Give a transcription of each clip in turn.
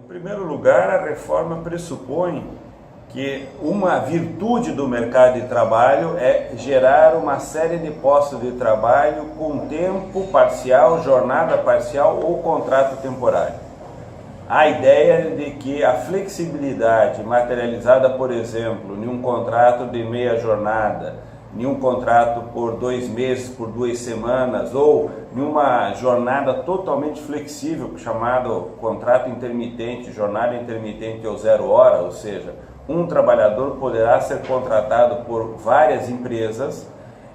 Em primeiro lugar, a reforma pressupõe que uma virtude do mercado de trabalho é gerar uma série de postos de trabalho com tempo parcial, jornada parcial ou contrato temporário. A ideia de que a flexibilidade materializada, por exemplo, em um contrato de meia jornada, em um contrato por 2 meses, por 2 semanas, ou em uma jornada totalmente flexível, chamado contrato intermitente, jornada intermitente ou 0 hora, ou seja, um trabalhador poderá ser contratado por várias empresas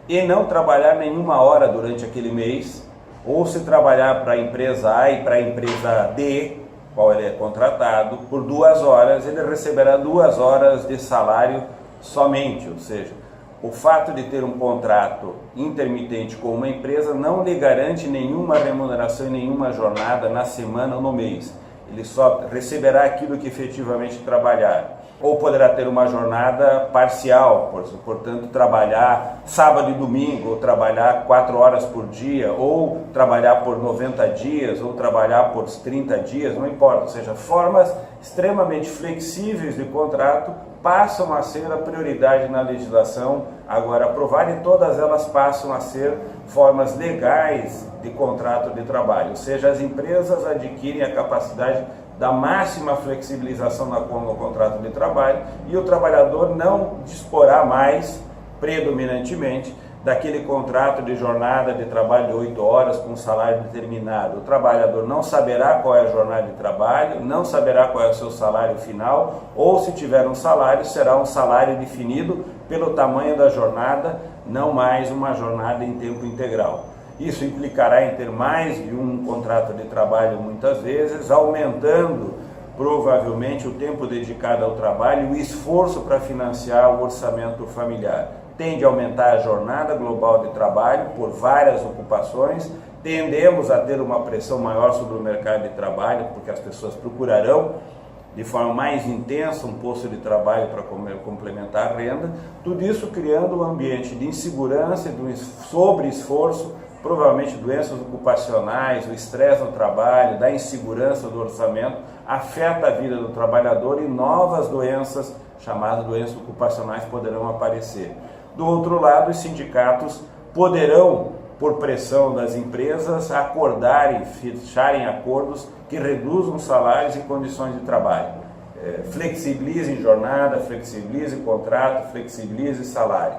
e não trabalhar nenhuma hora durante aquele mês, ou se trabalhar para a empresa A e para a empresa D, qual ele é contratado, por 2 horas, ele receberá 2 horas de salário somente, ou seja, o fato de ter um contrato intermitente com uma empresa não lhe garante nenhuma remuneração e nenhuma jornada na semana ou no mês. Ele só receberá aquilo que efetivamente trabalhar. Ou poderá ter uma jornada parcial, portanto trabalhar sábado e domingo, ou trabalhar 4 horas por dia, ou trabalhar por 90 dias, ou trabalhar por 30 dias, não importa. Ou seja, formas extremamente flexíveis de contrato passam a ser a prioridade na legislação agora aprovada, e todas elas passam a ser formas legais de contrato de trabalho, ou seja, as empresas adquirem a capacidade da máxima flexibilização no contrato de trabalho e o trabalhador não disporá mais, predominantemente, daquele contrato de jornada de trabalho de 8 horas com salário determinado. O trabalhador não saberá qual é a jornada de trabalho, não saberá qual é o seu salário final, ou se tiver um salário, será um salário definido pelo tamanho da jornada, não mais uma jornada em tempo integral. Isso implicará em ter mais de um contrato de trabalho muitas vezes, aumentando provavelmente o tempo dedicado ao trabalho e o esforço para financiar o orçamento familiar. Tende a aumentar a jornada global de trabalho por várias ocupações, tendemos a ter uma pressão maior sobre o mercado de trabalho, porque as pessoas procurarão de forma mais intensa um posto de trabalho para complementar a renda, tudo isso criando um ambiente de insegurança e de um sobre-esforço, provavelmente doenças ocupacionais, o estresse no trabalho, da insegurança do orçamento, afeta a vida do trabalhador e novas doenças, chamadas doenças ocupacionais, poderão aparecer. Do outro lado, os sindicatos poderão, por pressão das empresas, acordarem, fecharem acordos que reduzam salários e condições de trabalho. Flexibilizem jornada, flexibilizem contrato, flexibilizem salário.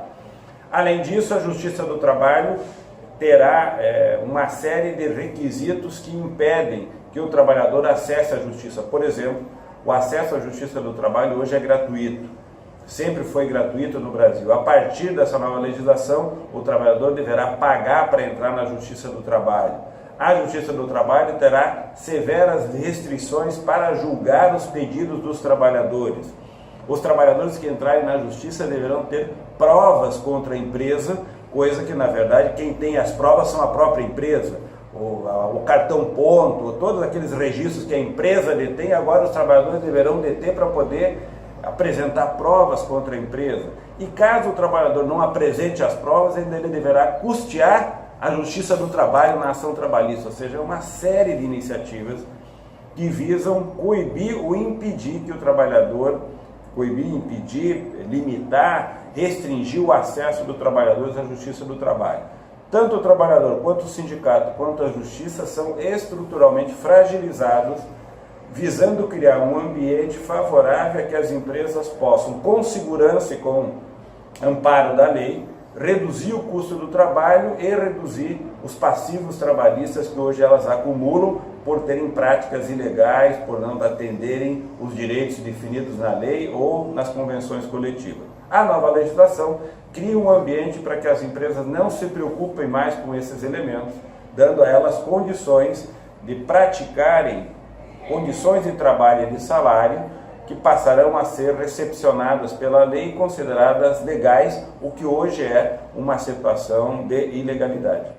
Além disso, a Justiça do Trabalho terá uma série de requisitos que impedem que o trabalhador acesse a justiça. Por exemplo, o acesso à Justiça do Trabalho hoje é gratuito. Sempre foi gratuito no Brasil. A partir dessa nova legislação, o trabalhador deverá pagar para entrar na Justiça do Trabalho. A Justiça do Trabalho terá severas restrições para julgar os pedidos dos trabalhadores. Os trabalhadores que entrarem na Justiça deverão ter provas contra a empresa, coisa que, na verdade, quem tem as provas são a própria empresa. O cartão ponto, todos aqueles registros que a empresa detém, agora os trabalhadores deverão deter para poder apresentar provas contra a empresa. E caso o trabalhador não apresente as provas, ele deverá custear a Justiça do Trabalho na ação trabalhista, ou seja, uma série de iniciativas que visam coibir ou impedir que o trabalhador, impedir, limitar, restringir o acesso dos trabalhadores à Justiça do Trabalho. Tanto o trabalhador, quanto o sindicato, quanto a Justiça são estruturalmente fragilizados, visando criar um ambiente favorável a que as empresas possam, com segurança e com amparo da lei, reduzir o custo do trabalho e reduzir os passivos trabalhistas que hoje elas acumulam por terem práticas ilegais, por não atenderem os direitos definidos na lei ou nas convenções coletivas. A nova legislação cria um ambiente para que as empresas não se preocupem mais com esses elementos, dando a elas condições de praticarem condições de trabalho e de salário que passarão a ser recepcionadas pela lei e consideradas legais, o que hoje é uma situação de ilegalidade.